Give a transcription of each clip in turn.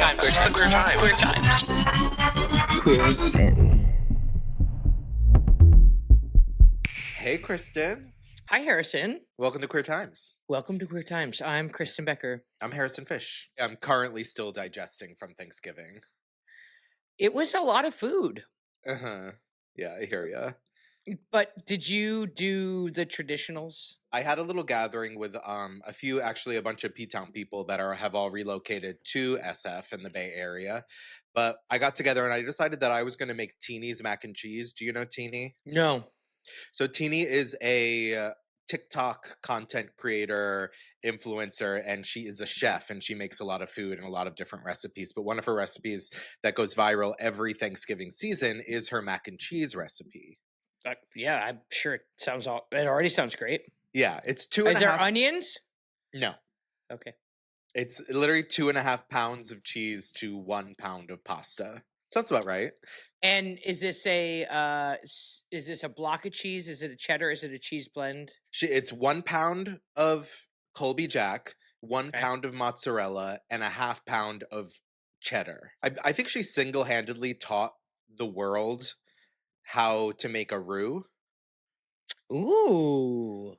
time, queer time, queer time, queer times. Kristen. Hey, Kristen. Hi, Harrison. Welcome to Queer Times. Welcome to Queer Times. I'm Kristen Becker. I'm Harrison Fish. I'm currently still digesting from Thanksgiving. It was a lot of food, Uh-huh. Yeah, I hear ya. but did you do the traditionals? I had a little gathering with a bunch of P-Town people that have all relocated to SF in the Bay Area. But I got together and I decided that I was going to make Teeny's mac and cheese. Do you know Teeny? No. So Teeny is a TikTok content creator, influencer, and she is a chef and she makes a lot of food and a lot of different recipes. But one of her recipes that goes viral every Thanksgiving season is her mac and cheese recipe. Yeah, I'm sure it already sounds great. Yeah, it's Is there onions? No. Okay. It's literally 2.5 pounds of cheese to 1 pound of pasta. Sounds about right. And is this a block of cheese? Is it a cheddar? Is it a cheese blend? It's 1 pound of Colby Jack, 1 Okay. pound of mozzarella, and a half pound of cheddar. I think she single-handedly taught the world how to make a roux. Ooh.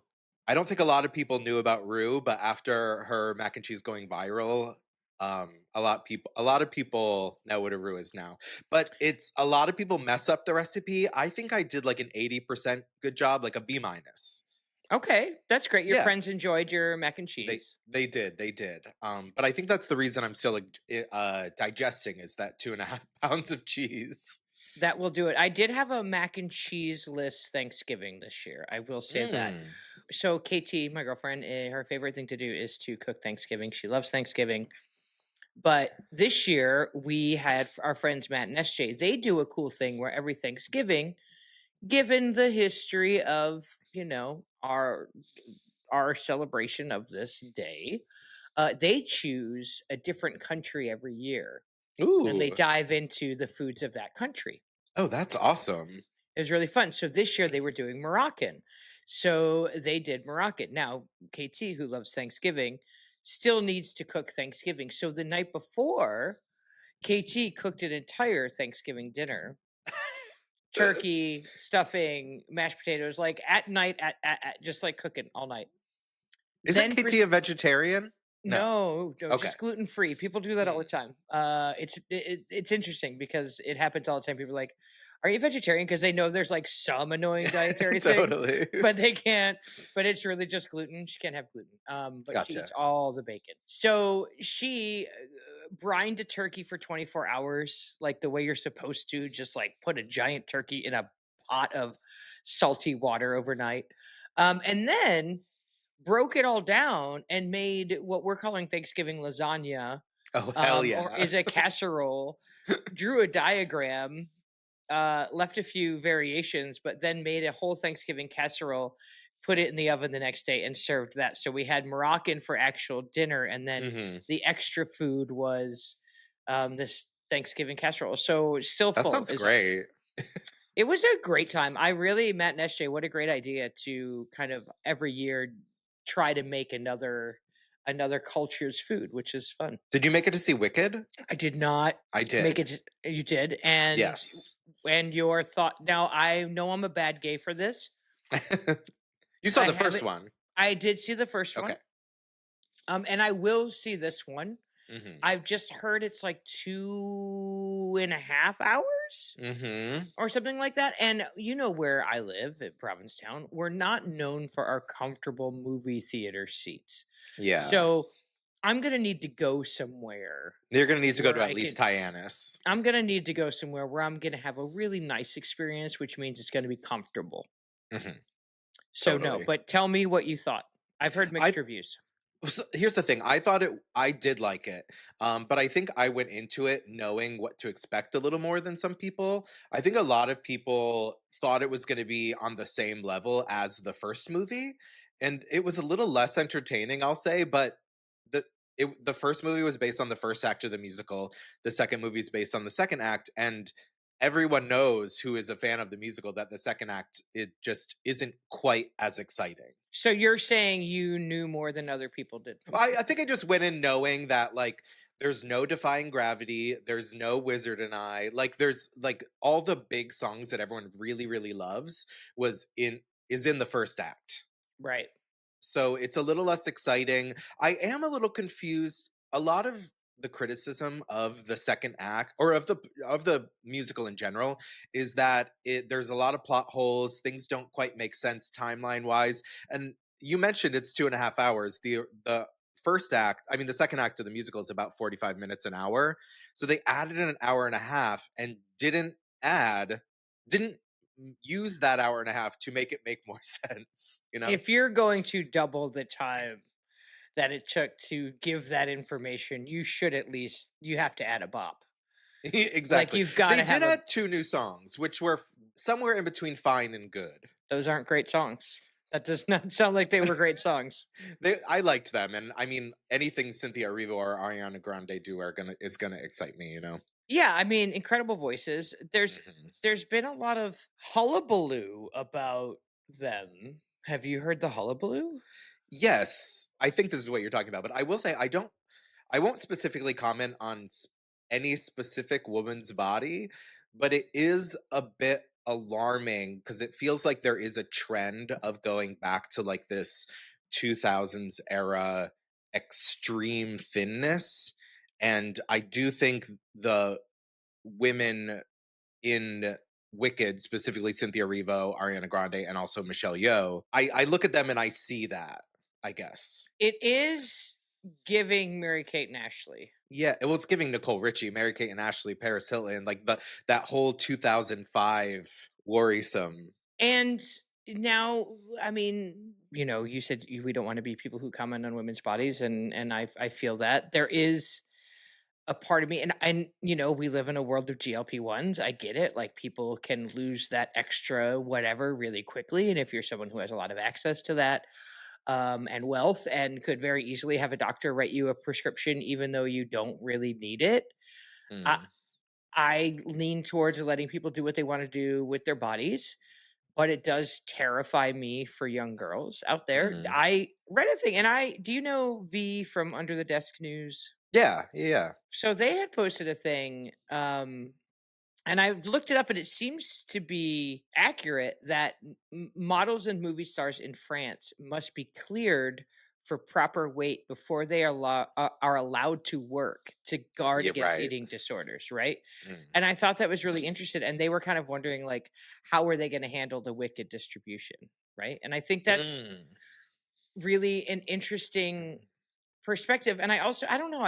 I don't think a lot of people knew about roux, but after her mac and cheese going viral, a lot of people know what a roux is now. But it's a lot of people mess up the recipe. I think I did like an 80% good job, like a B-. Okay, that's great. Your Yeah. friends enjoyed your mac and cheese. They did. But I think that's the reason I'm still digesting is that 2.5 pounds of cheese. That will do it. I did have a mac and cheese list Thanksgiving this year. I will say that. So KT, my girlfriend, her favorite thing to do is to cook Thanksgiving. She loves Thanksgiving. But this year we had our friends Matt and SJ. They do a cool thing where every Thanksgiving, given the history of, our celebration of this day, they choose a different country every year. Ooh. And they dive into the foods of that country. Oh, that's awesome. It was really fun. So this year they were doing Moroccan. So they did Moroccan. Now, KT, who loves Thanksgiving, still needs to cook Thanksgiving. So the night before, KT cooked an entire Thanksgiving dinner. Turkey, stuffing, mashed potatoes, like at night, just like cooking all night. Isn't KT a vegetarian? No, Okay. just gluten-free. People do that all the time. It's interesting because it happens all the time. People are like, are you vegetarian? Because they know there's like some annoying dietary Totally. thing, but they can't. But it's really just gluten. She can't have gluten. But Gotcha. she eats all the bacon. So she brined a turkey for 24 hours, like the way you're supposed to. Just like put a giant turkey in a pot of salty water overnight, and then broke it all down and made what we're calling Thanksgiving lasagna. Oh, hell yeah. Or is a casserole. Drew a diagram, left a few variations, but then made a whole Thanksgiving casserole, put it in the oven the next day and served that. So we had Moroccan for actual dinner. And then the extra food was this Thanksgiving casserole. So still full. That sounds great. It was a great time. Matt and SJ, what a great idea to kind of every year try to make another culture's food, which is fun. Did you make it to see Wicked? I did not. I did. Make it. You did, and yes. And your thought. Now I know I'm a bad gay for this. You saw the first one. I did see the first one. Okay. And I will see this one. Mm-hmm. I've just heard it's like 2.5 hours or something like that. And you know where I live at Provincetown, we're not known for our comfortable movie theater seats. Yeah. So I'm going to need to go somewhere. You're going to need to go to at least Hyannis. I'm going to need to go somewhere where I'm going to have a really nice experience, which means it's going to be comfortable. So totally. No, but tell me what you thought. I've heard mixed reviews. So here's the thing. I did like it. But I think I went into it knowing what to expect a little more than some people. I think a lot of people thought it was going to be on the same level as the first movie. And it was a little less entertaining, I'll say. But the first movie was based on the first act of the musical. The second movie is based on the second act. And everyone knows who is a fan of the musical that the second act, it just isn't quite as exciting. So you're saying you knew more than other people did? I think I just went in knowing that, like, There's no Defying Gravity, there's no Wizard and I. Like there's like all the big songs that everyone really really loves was in is in the first act. Right. So it's a little less exciting. I am a little confused. A lot of the criticism of the second act or of the musical in general is that there's a lot of plot holes, things don't quite make sense timeline wise. And you mentioned it's 2.5 hours. The first act, I mean the second act of the musical is about 45 minutes an hour. So they added in an hour and a half and add didn't use that hour and a half to make it make more sense, you know? If you're going to double the time that it took to give that information, you should at least you have to add a bop. Like Exactly. you've got They to did have a add 2 new songs, which were somewhere in between fine and good. those aren't great songs. That does not sound like they were great songs. I liked them, and I mean, anything Cynthia Erivo or Ariana Grande do is gonna excite me, you know? Yeah, I mean, incredible voices. Mhm. There's been a lot of hullabaloo about them. Have you heard the hullabaloo? Yes, I think this is what you're talking about, but I will say I won't specifically comment on any specific woman's body, but it is a bit alarming because it feels like there is a trend of going back to like this 2000s era extreme thinness. And I do think the women in Wicked, specifically Cynthia Erivo, Ariana Grande, and also Michelle Yeoh, I look at them and I see that, I guess. It is giving Mary Kate and Ashley. Yeah, well, it's giving Nicole Richie, Mary Kate and Ashley, Paris Hilton, like that whole 2005 worrisome. And now, I mean, you said we don't want to be people who comment on women's bodies, and I feel that there is a part of me, and we live in a world of GLP-1s. I get it. Like people can lose that extra whatever really quickly, and if you're someone who has a lot of access to that, and wealth, and could very easily have a doctor write you a prescription even though you don't really need it. I, Mm, I lean towards letting people do what they want to do with their bodies, but it does terrify me for young girls out there. mm. I read a thing, and do you know V from Under the Desk News? Yeah, yeah. So they had posted a thing, and I looked it up, and it seems to be accurate that models and movie stars in France must be cleared for proper weight before they are allowed to work to guard Yeah, against right. eating disorders, right? Mm. And I thought that was really interesting. And they were kind of wondering, like, how are they going to handle the Wicked distribution, right? And I think that's Mm. really an interesting perspective. And I don't know,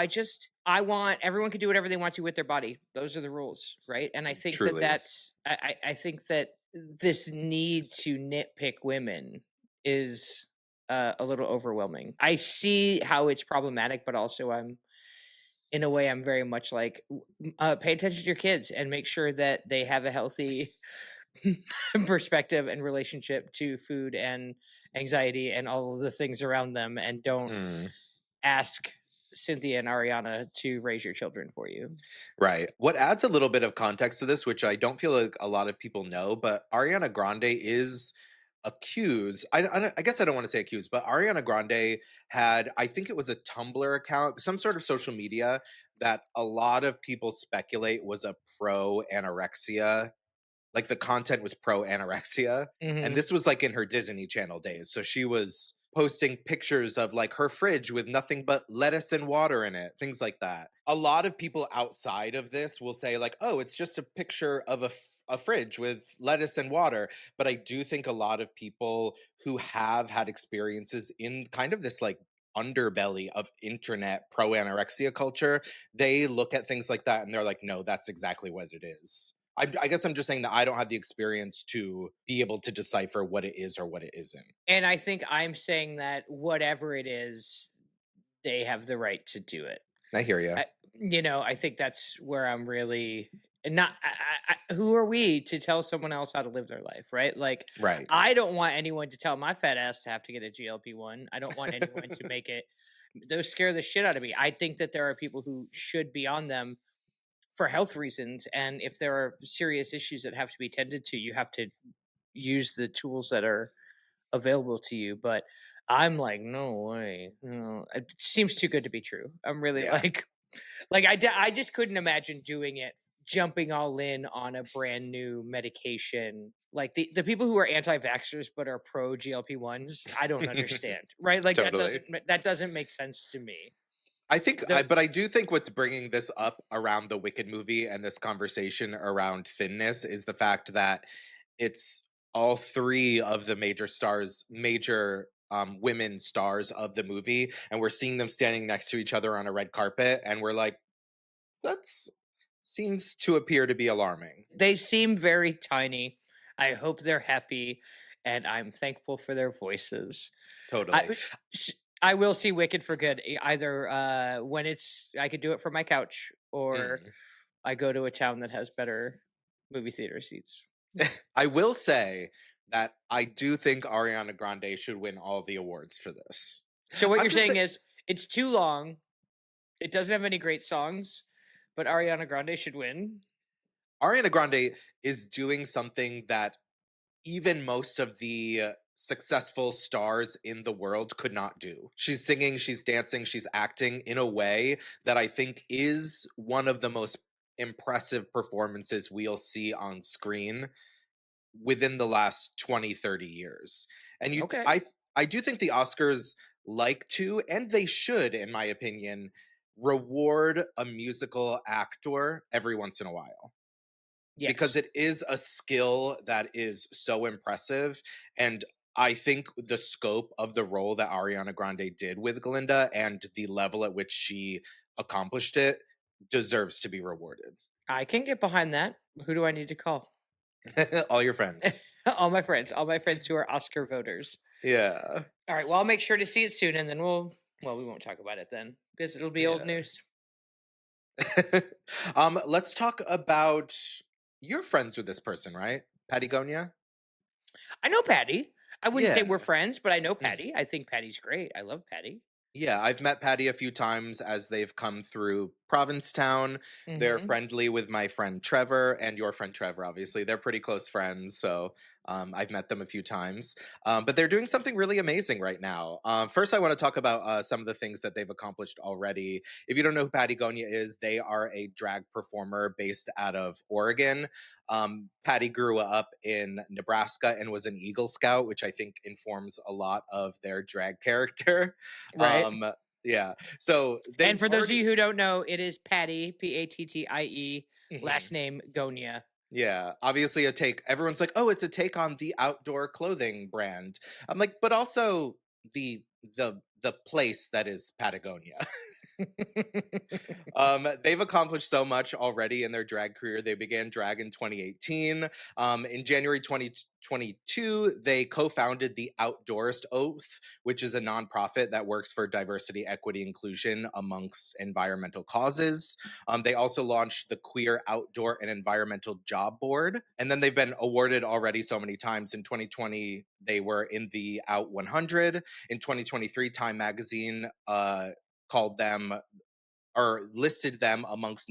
I want everyone can do whatever they want to with their body. Those are the rules, right? And I think that Truly. I think that this need to nitpick women is a little overwhelming. I see how it's problematic, but also in a way I'm very much like, pay attention to your kids and make sure that they have a healthy perspective and relationship to food and anxiety and all of the things around them, and don't Mm. ask Cynthia and Ariana to raise your children for you. Right. What adds a little bit of context to this, which I don't feel like a lot of people know, but Ariana Grande is accused. I guess I don't want to say accused, but Ariana Grande had, I think it was a Tumblr account, some sort of social media that a lot of people speculate was a pro anorexia, like the content was pro anorexia. And Mhm. this was like in her Disney Channel days. So she was posting pictures of like her fridge with nothing but lettuce and water in it, things like that. A lot of people outside of this will say, like, oh, it's just a picture of a fridge with lettuce and water. But I do think a lot of people who have had experiences in kind of this like underbelly of internet pro anorexia culture, they look at things like that and they're like, no, that's exactly what it is. I guess I'm just saying that I don't have the experience to be able to decipher what it is or what it isn't. And I think I'm saying that whatever it is, they have the right to do it. I hear you. I think that's where I'm really, and not who are we to tell someone else how to live their life, right? Like, Right. I don't want anyone to tell my fat ass to have to get a GLP-1. I don't want anyone to make it those scare the shit out of me. I think that there are people who should be on them for health reasons, and if there are serious issues that have to be tended to, you have to use the tools that are available to you. But I'm like, no way, no, it seems too good to be true. I'm really Yeah. like Like, I just couldn't imagine doing it, jumping all in on a brand new medication. Like, the people who are anti-vaxxers but are pro GLP-1s, I don't understand, right? Like, Totally. that doesn't make sense to me. I The but I do think what's bringing this up around the Wicked movie and this conversation around thinness is the fact that it's all three of the major women stars of the movie, and we're seeing them standing next to each other on a red carpet, and we're like, that's seems to appear to be alarming. They seem very tiny. I hope they're happy, and I'm thankful for their voices. Totally. I sh I will see Wicked for good, either, when it's I could do it from my couch, or Mm. I go to a town that has better movie theater seats. I will say that I do think Ariana Grande should win all the awards for this. So what I'm you're just saying saying, is, it's too long, it doesn't have any great songs, but Ariana Grande should win? Ariana Grande is doing something that even most of the successful stars in the world could not do. She's singing, she's dancing, she's acting in a way that I think is one of the most impressive performances we'll see on screen within the last 20, 30 years. And Okay. I do think the Oscars like to, and they should in my opinion, reward a musical actor every once in a while, because Yes. it is a skill that is so impressive. And I think the scope of the role that Ariana Grande did with Glinda and the level at which she accomplished it deserves to be rewarded. I can get behind that. Who do I need to call? All your friends. All my friends who are Oscar voters. Yeah. Alright, well, I'll make sure to see it soon, and then we won't talk about it then, because it'll be old Yeah. news. Let's talk about, you're friends with this person, right? Patagonia? I know Patty. I wouldn't say Yeah. we're friends, but I know Mm. Patty. I think Patty's great. I love Patty. Yeah, I've met Patty a few times as they've come through Provincetown. They're Mhm. friendly with my friend Trevor and your friend Trevor, obviously. They're pretty close friends, so I've met them a few times. But they're doing something really amazing right now. First, I want to talk about some of the things that they've accomplished already. If you don't know who Patagonia is, they are a drag performer based out of Oregon. Patty grew up in Nebraska and was an Eagle Scout, which I think informs a lot of their drag character. Right? Um, yeah. So And they've for those of already. you who don't know, it is Patty, Pattie, Mhm. last name Gonia. Yeah, obviously a take. Everyone's like, "Oh, it's a take on the outdoor clothing brand." I'm like, but also the place that is Patagonia. They've accomplished so much already in their drag career. They began drag in 2018. In January 2022, they co-founded the Outdoorist Oath, which is a nonprofit that works for diversity, equity, inclusion amongst environmental causes. They also launched the Queer Outdoor and Environmental Job Board, and then they've been awarded already so many times. In 2020, they were in the Out 100. In 2023, Time Magazine called them or listed them amongst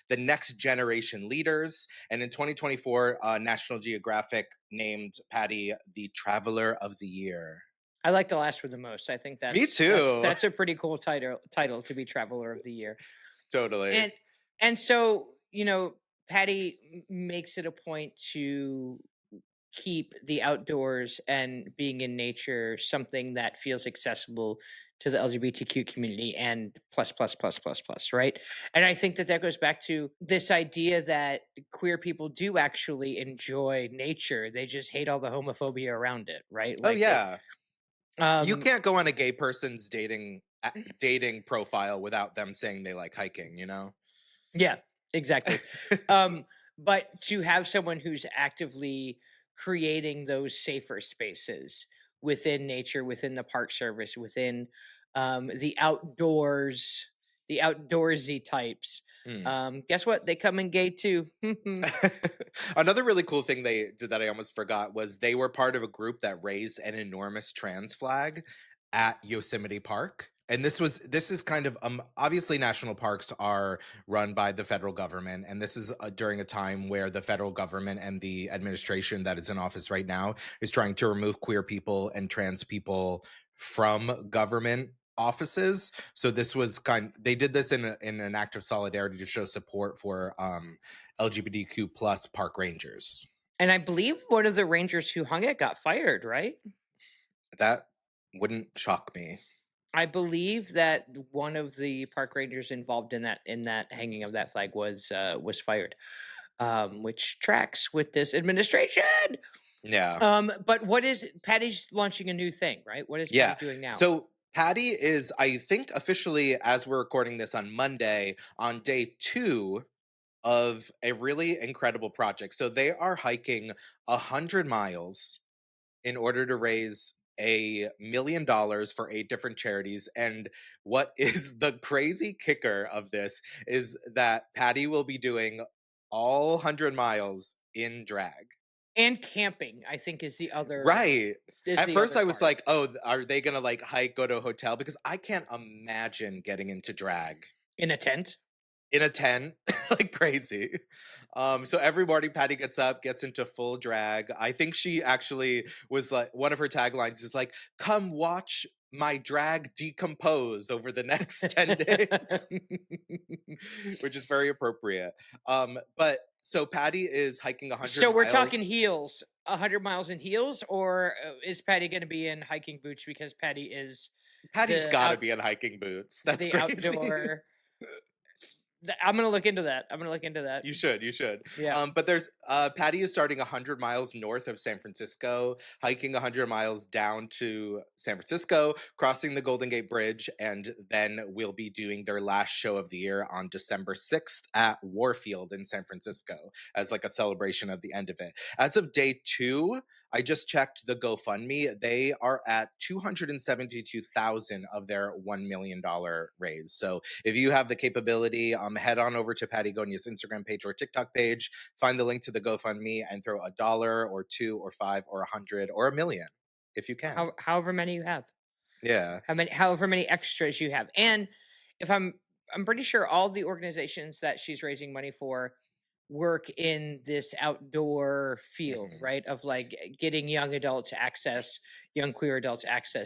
the next generation leaders. And in 2024, National Geographic named Patty the Traveler of the Year. I like the last one the most. I think Me that's too. that's a pretty cool title to be Traveler of the Year. Totally. And so, Patty makes it a point to keep the outdoors and being in nature something that feels accessible to the LGBTQ community and plus, right? And I think that goes back to this idea that queer people do actually enjoy nature. They just hate all the homophobia around it, right? Oh Like they, yeah. You um, can't go on a gay person's dating profile without them saying they like hiking, you know? yeah, exactly. Um, but to have someone who's actively creating those safer spaces within nature, within the park service, within the outdoors, the outdoorsy types. Mm. Guess what? They come in gay too. Another really cool thing they did that I almost forgot was they were part of a group that raised an enormous trans flag at Yosemite Park. And this is kind of obviously national parks are run by the federal government, and this is during a time where the federal government and the administration that is in office right now is trying to remove queer people and trans people from government offices. So this was they did this in an act of solidarity to show support for LGBTQ plus park rangers. And I believe one of the rangers who hung it got fired, right? That wouldn't shock me. I believe that one of the park rangers involved in that hanging of that flag was fired, which tracks with this administration. Yeah. But what is Patty's launching a new thing, right? What is Patty Yeah. doing now? So Patty is, I think, officially, as we're recording this on Monday, on day 2 of a really incredible project. So they are hiking 100 miles in order to raise $1 million for 8 different charities. And what is the crazy kicker of this is that Patty will be doing all 100 miles in drag. And camping, I think, Right. At first, I was part. like, "Oh, are they gonna like hike, go to a hotel?" Because I can't imagine getting into drag In a tent. in a tent like crazy. So every morning Patty gets up, gets into full drag. I think she actually was like, one of her taglines is like, "Come watch my drag decompose over the next 10 days," which is very appropriate. But so Patty is hiking 100 So we're talking miles. heels, 100 miles in heels, or is Patty going to be in hiking boots because Patty is Patty's the got to be in hiking boots. That's the crazy. outdoor. I'm gonna look into that. I'm gonna look into that. You should, you should. Yeah. But there's Patty is starting 100 miles north of San Francisco, hiking 100 miles down to San Francisco, crossing the Golden Gate Bridge, and then we'll be doing their last show of the year on December 6th at Warfield in San Francisco as like a celebration of the end of it. As of day 2, I just checked the GoFundMe. They are at 272,000 of their $1 million raise. So if you have the capability, head on over to Patty Gonia's Instagram page or TikTok page, find the link to the GoFundMe, and throw $1 or 2 or 5 or 100 or 1 million if you can. However many you have. Yeah. However many extras you have. And if I'm pretty sure all the organizations that she's raising money for work in this outdoor field, Mhm. right? Of like getting young queer adults access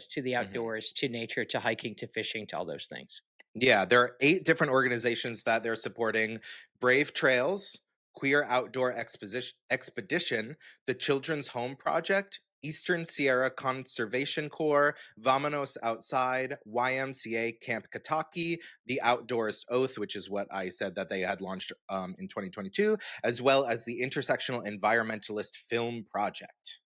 to the Mhm. outdoors, to nature, to hiking, to fishing, to all those things. Yeah, there are 8 different organizations that they're supporting: Brave Trails, Queer Outdoor Expedition, the Children's Home Project, Eastern Sierra Conservation Corps, Vamonos Outside, YMCA Camp Kataki, The Outdoorist Oath, which is what I said that they had launched in 2022, as well as the Intersectional Environmentalist Film Project.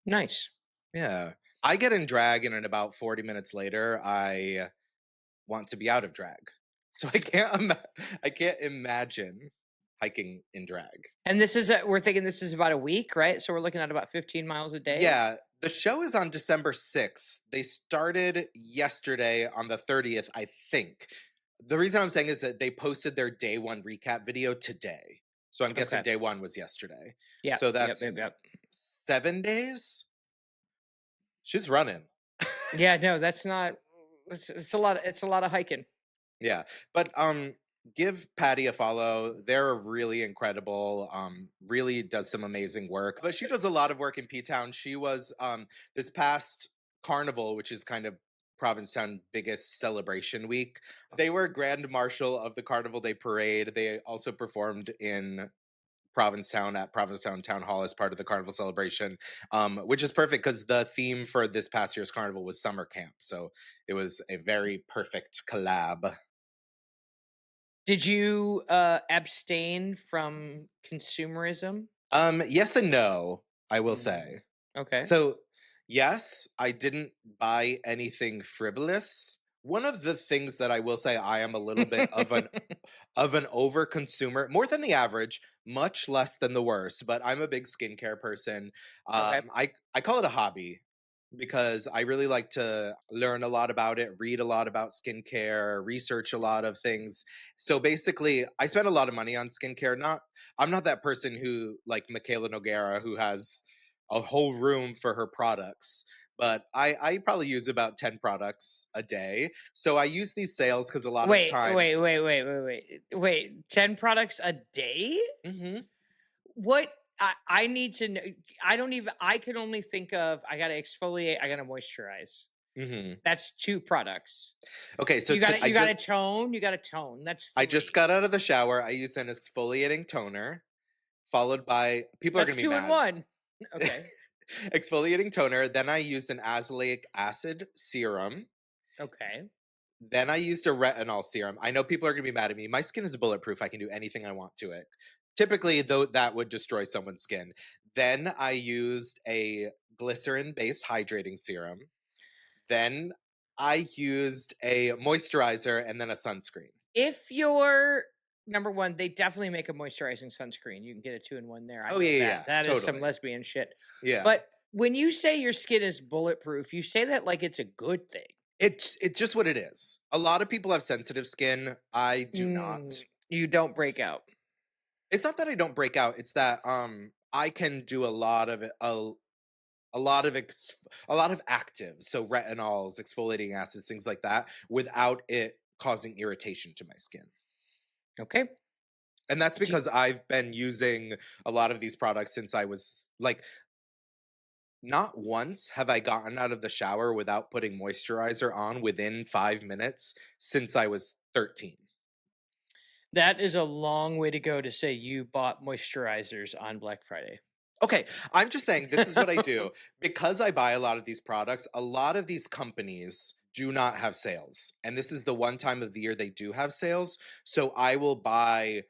Nice. Yeah. I get in drag, and in about 40 minutes later, I want to be out of drag. So I can't imagine hiking in drag. And we're thinking this is about a week, right? So we're looking at about 15 miles a day. Yeah, the show is on December 6th. They started yesterday on the 30th, I think. The reason I'm saying is that they posted their day 1 recap video today. So I'm guessing Okay. day 1 was yesterday. Yeah. So that's Yep. 7 days. She's running. Yeah, no, that's not it's a lot it's a lot of hiking. Yeah, but give Patty a follow. They're really incredible. Really does some amazing work. But she does a lot of work in P Town. She was this past carnival, which is kind of Provincetown biggest celebration week. They were grand marshal of the Carnival Day Parade. They also performed in Provincetown at Provincetown Town Hall as part of the carnival celebration, which is perfect because the theme for this past year's carnival was summer camp. So it was a very perfect collab. Did you abstain from consumerism? Yes and no, I will Mm, say. okay. So, yes, I didn't buy anything frivolous. One of the things that I will say, I am a little bit of an over consumer, more than the average, much less than the worst, but I'm a big skincare person. Okay. I call it a hobby because I really like to learn a lot about it, read a lot about skincare, research a lot of things. So basically, I spend a lot of money on skincare. I'm not that person who, like Michaela Noguera, who has a whole room for her products. But I probably use about 10 products a day. So I use these sales because a lot of Wait, times. wait, wait, wait, wait, wait. Wait, 10 products a day? Mhm. What I need to know. I don't even I can only think of I gotta exfoliate, I gotta moisturize. Mhm. That's 2 products. Okay, so You got to to you got to tone, you got to tone. That's I just 3. got out of the shower. I used an exfoliating toner, followed by people are That's gonna be 2 in mad. 1. Okay. Exfoliating toner, then I used an azelaic acid serum, Okay. then I used a retinol serum. I know people are gonna be mad at me. My skin is bulletproof. I can do anything I want to it. Typically, though, that would destroy someone's skin. Then I used a glycerin-based hydrating serum. Then I used a moisturizer and then a sunscreen. If you're number 1, they definitely make a moisturizing sunscreen. You can get a 2 in 1 there. I Oh, know yeah, yeah, that. yeah, That is some totally. lesbian shit. Yeah. But when you say your skin is bulletproof, you say that like it's a good thing. It's just what it is. A lot of people have sensitive skin. I do not. You don't break out. It's not that I don't break out. It's that I can do a lot of it, a lot of actives, so retinols, exfoliating acids, things like that, without it causing irritation to my skin. Okay. And that's Do because I've been using a lot of these products since I was like, not once have I gotten out of the shower without putting moisturizer on within 5 minutes since I was 13. That is a long way to go to say you bought moisturizers on Black Friday. Okay, I'm just saying this is what I do. Because I buy a lot of these products, a lot of these companies do not have sales. And this is the one time of the year they do have sales. So I will buy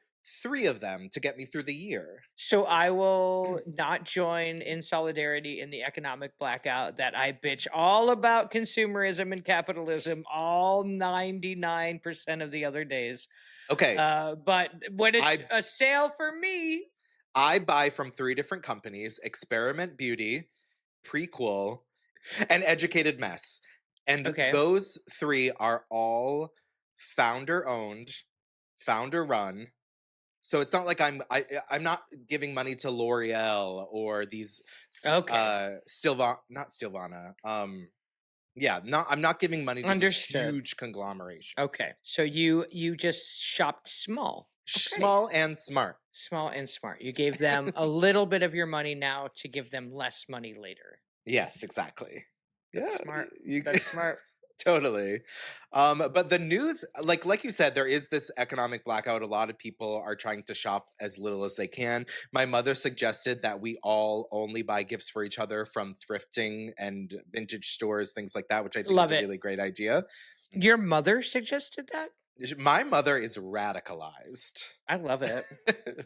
3 of them to get me through the year. So I will not join in solidarity in the economic blackout that I bitch all about consumerism and capitalism all 99% of the other days. Okay, But when it's I a sale for me, I buy from 3 different companies: Experiment Beauty, Prequel, and Educated Mess. And okay, those 3 are all founder owned, founder run. So it's not like I'm not giving money to L'Oreal or these okay, Not Stilvana. Yeah, not I'm not giving money to these understood. huge conglomerations. Okay, so you just shopped small. Okay, Small and smart. small and smart. You gave them a little bit of your money now to give them less money later. Yes, exactly. That's Yeah, smart. you That's smart. totally. But the news, like you said, there is this economic blackout. A lot of people are trying to shop as little as they can. My mother suggested that we all only buy gifts for each other from thrifting and vintage stores, things like that, which I think is Love a it. really great idea. Your mother suggested that? My mother is radicalized. I love it.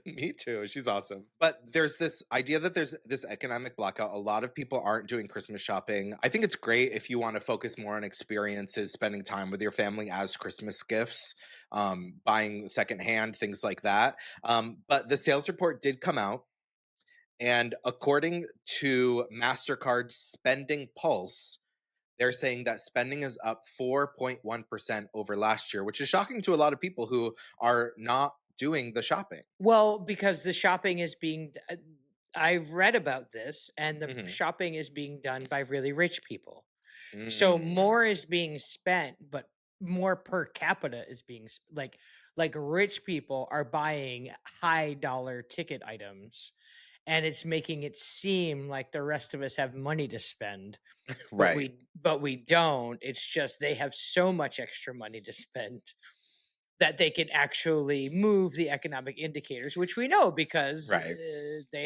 Me too. She's awesome. But there's this idea that there's this economic blackout. A lot of people aren't doing Christmas shopping. I think it's great if you want to focus more on experiences, spending time with your family as Christmas gifts, buying secondhand, things like that. But the sales report did come out. And according to MasterCard Spending Pulse, they're saying that spending is up 4.1% over last year, which is shocking to a lot of people who are not doing the shopping. Well, because the shopping is being I've read about this and the Mhm. shopping is being done by really rich people. So Mm. more is being spent, but more per capita is being like rich people are buying high dollar ticket items and it's making it seem like the rest of us have money to spend, but Right, we don't. It's just they have so much extra money to spend that they can actually move the economic indicators, which we know because right.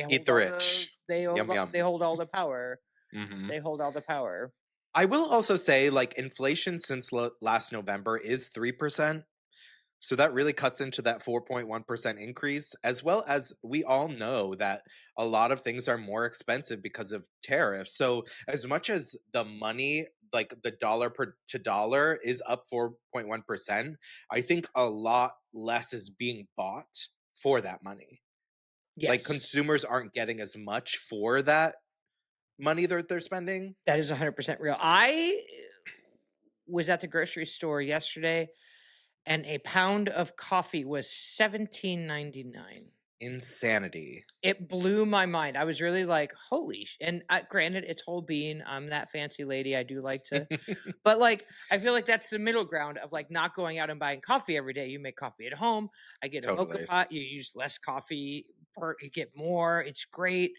Eat the rich. Yum, they yum. hold all the power. Mhm. They hold all the power. I will also say, like, inflation since last November is 3%. So that really cuts into that 4.1% increase, as well as we all know that a lot of things are more expensive because of tariffs. So as much as the money, like the dollar per to dollar is up 4.1%, I think a lot less is being bought for that money. Like Yes, consumers aren't getting as much for that money that they're spending. that is 100% real. I was at the grocery store yesterday and a pound of coffee was 17.99. Insanity. It blew my mind. I was really like, "Holy and, granted, it's whole bean, I'm that fancy lady, I do like to but, like, I feel like that's the middle ground of, like, not going out and buying coffee every day. You make coffee at home. I get a mocha Totally. pot, you use less coffee you get more, it's great,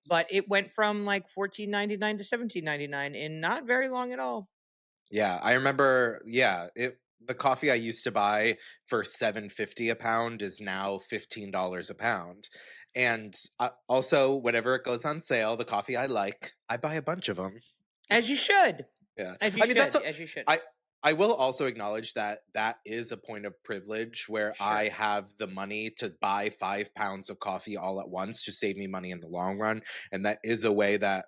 but it went from, like, 14.99 to 17.99 in not very long at all. Yeah, I remember, yeah, the coffee I used to buy for 7.50 a pound is now $15 a pound. And also, whenever it goes on sale, the coffee I like, I buy a bunch of them. As you should. Yeah. As you I mean, should. As you should. I I will also acknowledge that that is a point of privilege where I Sure. have the money to buy 5 pounds of coffee all at once to save me money in the long run. And that is a way that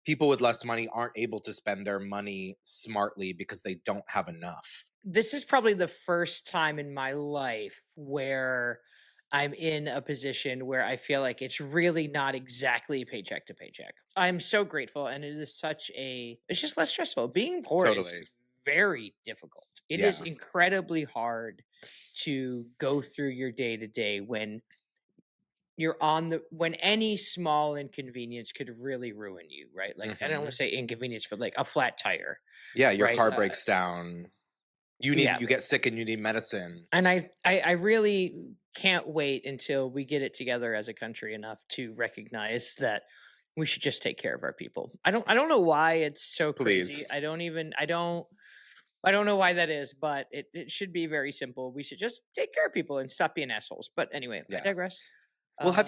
people with less money aren't able to spend their money smartly because they don't have enough. This is probably the first time in my life where I'm in a position where I feel like it's really not exactly paycheck to paycheck. I'm so grateful, and it is such a it's just less stressful. Being poor is Totally. very difficult. It is Yeah. incredibly hard to go through your day to day when you're on the when any small inconvenience could really ruin you, right? Like, I don't want to Mhm. say inconvenience, but like a flat tire, Yeah, your right? car breaks down. Yeah, You get sick and you need medicine. and I really can't wait until we get it together as a country enough to recognize that we should just take care of our people. I don't know why it's so crazy. Please. I don't know why that is, but it should be very simple. We should just take care of people and stop being assholes. But anyway, I Yeah. digress. Well, Um,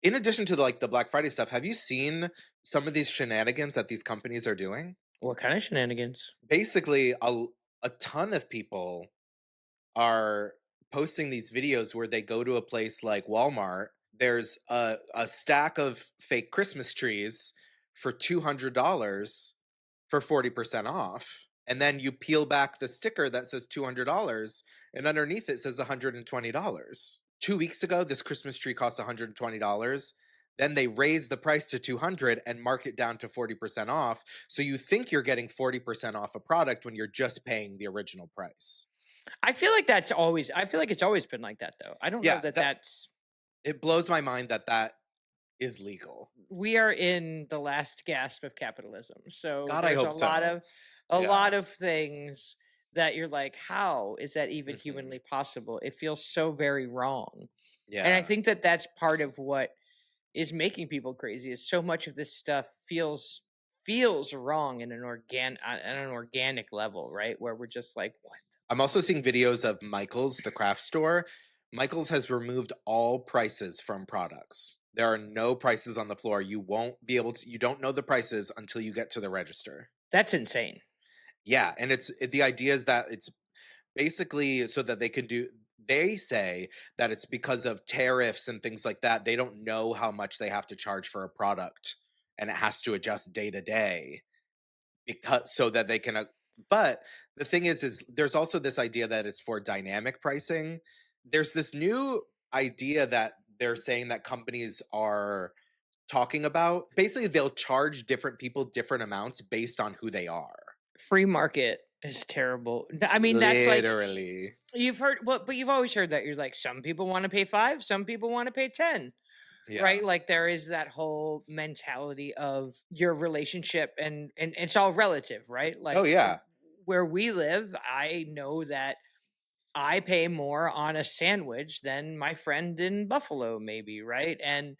in addition to like the Black Friday stuff, have you seen some of these shenanigans that these companies are doing? what kind of shenanigans? Basically, a ton of people are posting these videos where they go to a place like Walmart. There's a stack of fake Christmas trees for $200 for 40% off. And then you peel back the sticker that says $200 and underneath it says $120. 2 weeks ago, this Christmas tree cost $120. Then they raise the price to 200 and mark it down to 40% off. So you think you're getting 40% off a product when you're just paying the original price. I feel like it's always been like that though. I don't know Yeah, that that that's it blows my mind that that is legal. we are in the last gasp of capitalism. So God, I there's hope so. a lot Yeah. of things that you're like, how is that even Mhm. humanly possible? It feels so very wrong. And I Yeah. think that that's part of what is making people crazy is so much of this stuff feels wrong in an organic level, right? Where we're just like, what? I'm also seeing videos of Michael's, the craft store. Michael's has removed all prices from products. There are no prices on the floor. You won't be able to, you don't know the prices until you get to the register. That's insane. Yeah. And the idea is that it's basically so that they say that it's because of tariffs and things like that. They don't know how much they have to charge for a product and it has to adjust day to day because so that they can but the thing is there's also this idea that it's for dynamic pricing. There's this new idea that they're saying that companies are talking about. Basically, they'll charge different people different amounts based on who they are. Free market is terrible. I mean, that's like Literally. you've heard well, but you've always heard that you're like some people want to pay 5, some people want to pay 10. Yeah. Right? Like there is that whole mentality of your relationship and it's all relative, right? Oh Like yeah. where we live, I know that I pay more on a sandwich than my friend in Buffalo maybe, right? And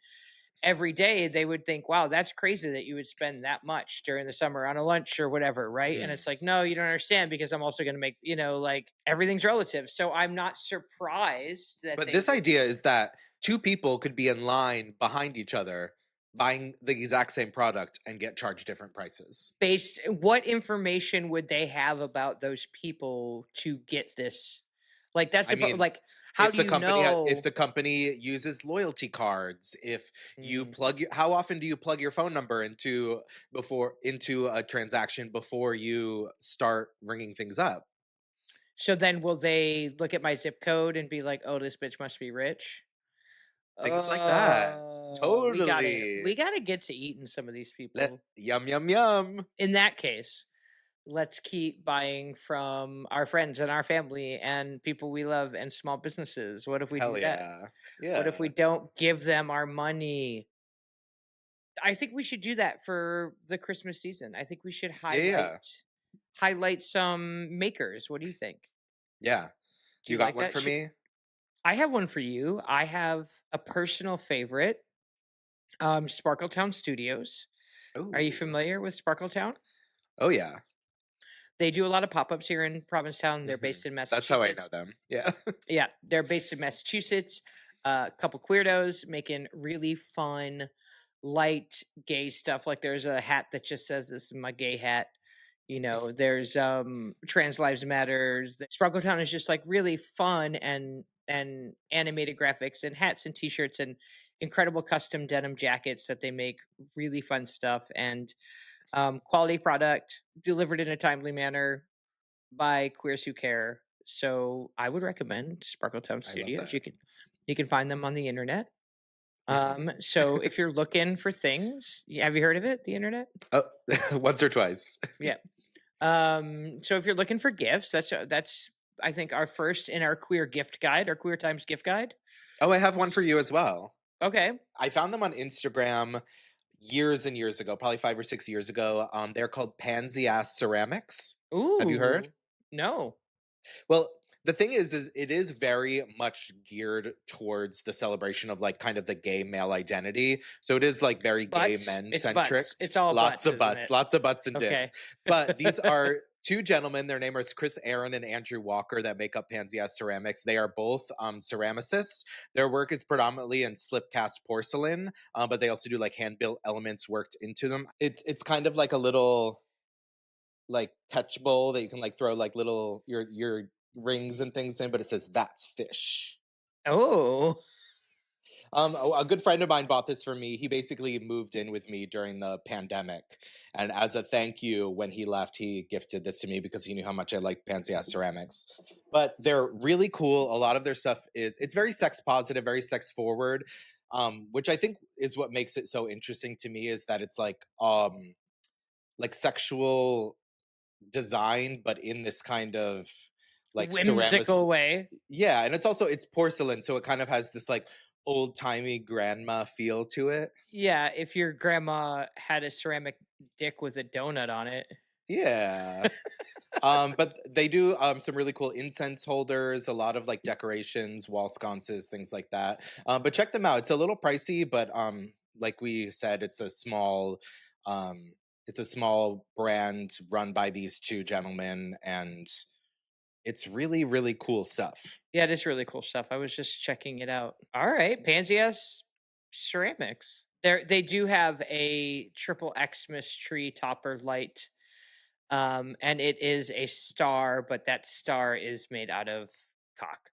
every day they would think, wow, that's crazy that you would spend that much during the summer on a lunch or whatever, right? And Mhm. it's like, no, you don't understand because I'm also going to make, like everything's relative. So I'm not surprised that But they this would idea is that two people could be in line behind each other buying the exact same product and get charged different prices. based what information would they have about those people to get this like that's I about mean, like how do you if know the company uses loyalty cards, if you Mm. how often do you plug your phone number into a transaction before you start ringing things up? So then will they look at my zip code and be like, oh, this bitch must be rich? Things like that. We Totally. gotta get to eating some of these people. Yum yum yum. In that case, let's keep buying from our friends and our family and people we love and small businesses. What if we Hell do that? yeah. What if we Yeah. don't give them our money? I think we should do that for the Christmas season. I think we should Yeah, yeah. highlight some makers. What do you think? Yeah. Do You you got like one that? for me? I have one for you. I have a personal favorite, Sparkletown Studios. Are you Oh. familiar with Sparkletown? Oh yeah. They do a lot of pop-ups here in Provincetown. They're Mhm. based in That's how I know Massachusetts. them. Yeah. Yeah, they're based in Massachusetts. A couple queerdos making really fun, light, gay stuff. Like there's a hat that just says "This is my gay hat." You know, there's Trans Lives Matters. Sparkle Town is just like really fun and animated graphics and hats and t-shirts and incredible custom denim jackets that they make. Really fun stuff and quality product delivered in a timely manner by Queers Who Care. So I would recommend Sparkletown I love Studios. that. You can find them on the internet. Mhm. So if you're looking for things, have you heard of it? The internet? Oh, once or twice. Yeah. So if you're looking for gifts, that's I think our first in our queer gift guide, our queer times gift guide. Oh, I have one for you as well. Okay. I found them on Instagram years and years ago, probably 5 or 6 years ago. They're called Pansy Ass Ceramics. Have you heard? Ooh. No. Well, the thing is it is very much geared towards the celebration of like kind of the gay male identity. So it is like very gay Butts. men It's centric. butts. It's all butts, isn't it? Lots of butts and dicks. Okay. But these are two gentlemen. Their name is Chris Aaron and Andrew Walker that make up Pansy Ass Ceramics. They are both ceramicists. Their work is predominantly in slip cast porcelain, but they also do like hand built elements worked into them. It's kind of like a little like catch bowl that you can like throw like little your rings and things in, but it says that's fish. Oh. A good friend of mine bought this for me. He basically moved in with me during the pandemic, and as a thank you, when he left, he gifted this to me because he knew how much I like Pansy Ass Ceramics. But they're really cool. A lot of their stuff is it's very sex positive, very sex forward, which I think is what makes it so interesting to me. Is that it's like sexual design, but in this kind of like ceramic. Whimsical way. Yeah, and it's porcelain, so it kind of has this like old timey grandma feel to it. Yeah, if your grandma had a ceramic dick with a donut on it. Yeah. But they do some really cool incense holders, a lot of like decorations, wall sconces, things like that. But check them out. It's a little pricey, but like we said, um it's a small brand run by these two gentlemen, and it's really, really cool stuff. Yeah, it is really cool stuff. I was just checking it out. All right, Pansy S Ceramics. They do have a triple Xmas tree topper light. And it is a star, but that star is made out of cock.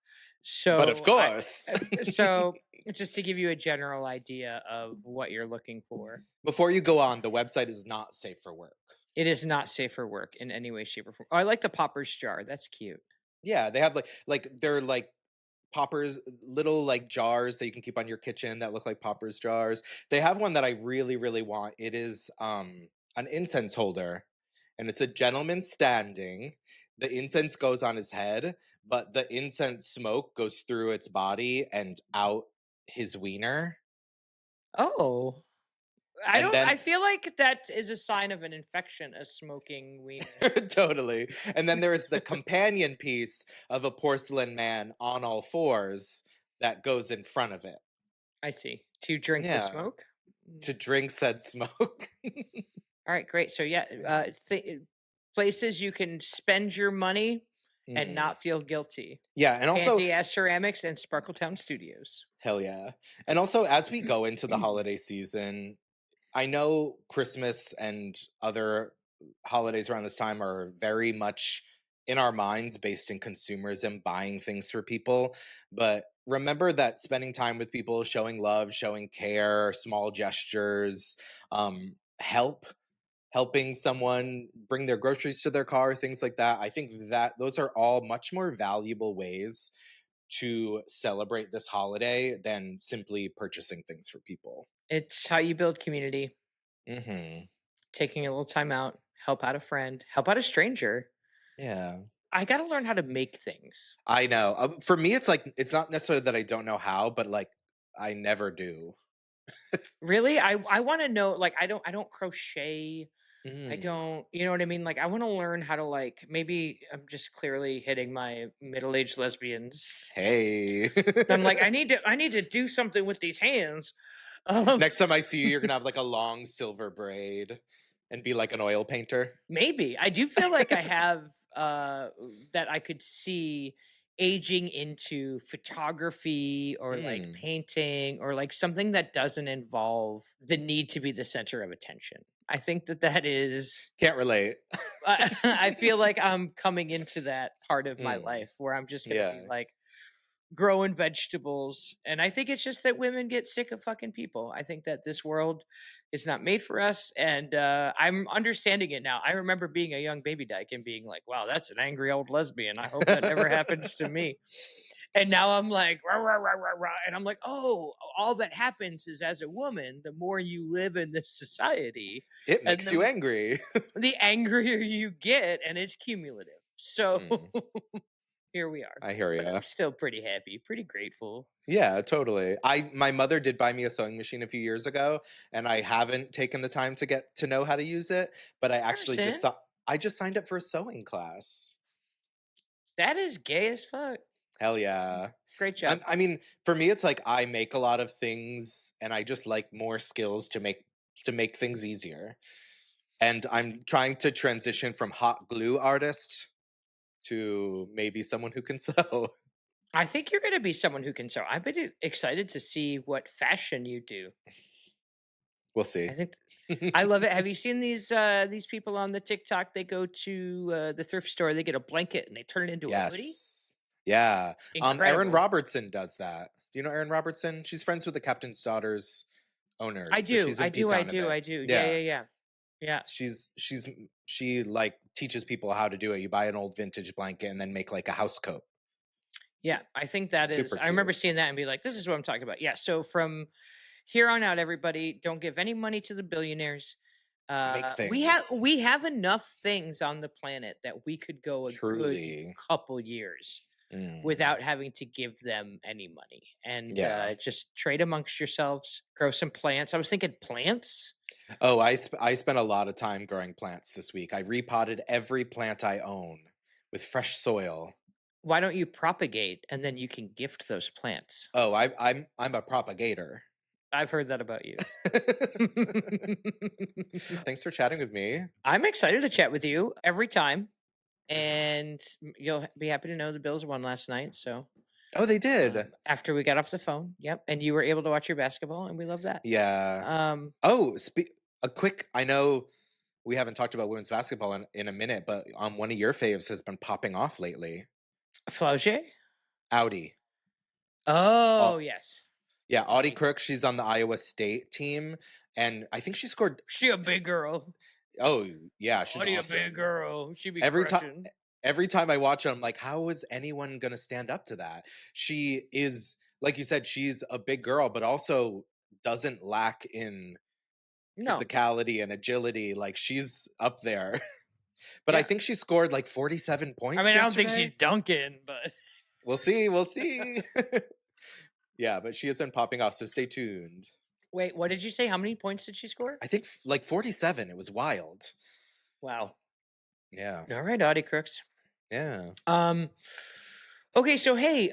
But of So I course, so just to give you a general idea of what you're looking for. before you go on, the website is not safe for work. It is not safe for work in any way, shape, or form. Oh, I like the poppers jar. That's cute. Yeah, they have like they're like poppers, little like jars that you can keep on your kitchen that look like poppers jars. They have one that I really, really want. It is an incense holder, and it's a gentleman standing. The incense goes on his head, but the incense smoke goes through its body and out his wiener. Oh, I And don't. then I feel like that is a sign of an infection. A smoking wiener. totally. And then there is the companion piece of a porcelain man on all fours that goes in front of it. I see. To drink the Yeah, smoke. to drink said smoke. All right, great. So yeah, places you can spend your money and Mhm. not feel guilty. Yeah, and also, Fancy Ass Ceramics and Sparkletown Studios. hell yeah. And also, as we go into the holiday season, I know Christmas and other holidays around this time are very much in our minds based in consumerism, buying things for people. But remember that spending time with people, showing love, showing care, small gestures, help, helping someone bring their groceries to their car, things like that. I think that those are all much more valuable ways to celebrate this holiday than simply purchasing things for people. It's how you build community. Hmm. Taking a little time out, help out a friend, help out a stranger. Yeah. I got to learn how to make things. I know. For me, it's like it's not necessarily that I don't know how, but like I never do. Really? I want to know like I don't crochet. I Mm. don't, you know what I mean? Like I want to learn how to like maybe I'm just clearly hitting my middle-aged lesbians. Hey. I'm like I need to do something with these hands. Um Next time I see you, you're gonna have like a long silver braid. and be like an oil painter. Maybe. I do feel like I have that I could see aging into photography or like Mm, painting or like something that doesn't involve the need to be the center of attention. I think that that is can't relate. I feel like I'm coming into that part of my Mm, life where I'm just going to be yeah. like growing vegetables. And I think it's just that women get sick of fucking people. I think that this world is not made for us. And I'm understanding it now. I remember being a young baby dyke and being like, wow, that's an angry old lesbian. I hope that never happens to me. And now I'm like, rah, rah, rah, rah, rah. And I'm like, oh, all that happens is as a woman, the more you live in this society, It and makes you angry. the angrier you get, and it's cumulative. So Mm, here we are. I hear But ya. I'm still pretty happy, pretty grateful. Yeah, totally. My mother did buy me a sewing machine a few years ago, and I haven't taken the time to get to know how to use it, but I understand. I just signed up for a sewing class. That is gay as fuck. Hell yeah. Great job. I mean, for me it's like I make a lot of things and I just like more skills to make things easier. And I'm trying to transition from hot glue artist to maybe someone who can sew. I think you're going to be someone who can sew. I've been excited to see what fashion you do. We'll see. I think I love it. Have you seen these people on the TikTok? They go to the thrift store, they get a blanket and they turn it into a hoodie. Yes. Yeah. Erin Incredible. Robertson does that. Do you know Erin Robertson? She's friends with the Captain's Daughters I owners. So do. she's I in do. I P-Town a do. bit. I do. Yeah, Yeah. yeah, yeah. Yeah. She like teaches people how to do it. You buy an old vintage blanket and then make like a house coat. Yeah, I think that is Super I remember cute. seeing that and be like, this is what I'm talking about. Yeah, so from here on out, everybody, don't give any money to the billionaires. Make We have things. we have enough things on the planet that we could go a good Truly. couple years Mm, without having to give them any money. And yeah. just trade amongst yourselves, grow some plants. I was thinking plants. Oh, I spent a lot of time growing plants this week. I repotted every plant I own with fresh soil. Why don't you propagate and then you can gift those plants? Oh, I'm a propagator. I've heard that about you. Thanks for chatting with me. I'm excited to chat with you every time. And you'll be happy to know the Bills won last night. So Oh, they did. after we got off the phone, yep, and you were able to watch your basketball, and we love that. Yeah. Um, Oh, a quick. I know we haven't talked about women's basketball in a minute, but one of your faves has been popping off lately. Flaugier? Audi. Oh Au- yes, yeah, Audie Crook. She's on the Iowa State team, and I think she scored. she a big girl. Oh yeah, she's Audie awesome. a big girl. She be Every time. crushing. Every time I watch it, I'm like, how is anyone gonna stand up to that? She is, like you said, she's a big girl, but also doesn't lack in No, physicality and agility. Like she's up there. But I yeah. think she scored like 47 I points mean, I don't think she's yesterday. dunking, but We'll see. We'll see. Yeah, but she has been popping off, so stay tuned. wait, what did you say? How many points did she score? I think like 47. It was wild. Wow. Yeah. All right, Audie Crooks. Yeah. Okay, so hey,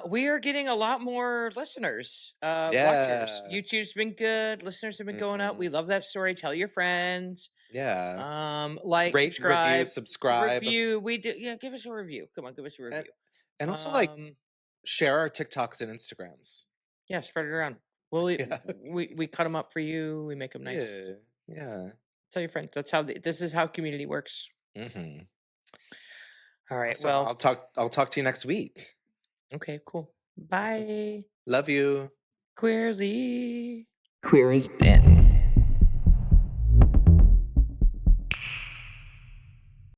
we are getting a lot more listeners, watchers. Yeah. YouTube's been good, listeners have been going up. Mhm. We love that story. Tell your friends. Yeah. Like, Rate, review, subscribe, subscribe. review. We do, yeah. Give us a review. Come on, give us a And, review. and also like Um, share our TikToks and Instagrams. yeah, spread it around. Well, Yeah. we cut them up for you. We make them nice. Yeah. Yeah. Tell your friends. That's how this is how community works. Mm-hmm. All right. So Well. I'll talk to you next week. Okay. Cool. Awesome. Bye. Love you. Queerly. Queer is in.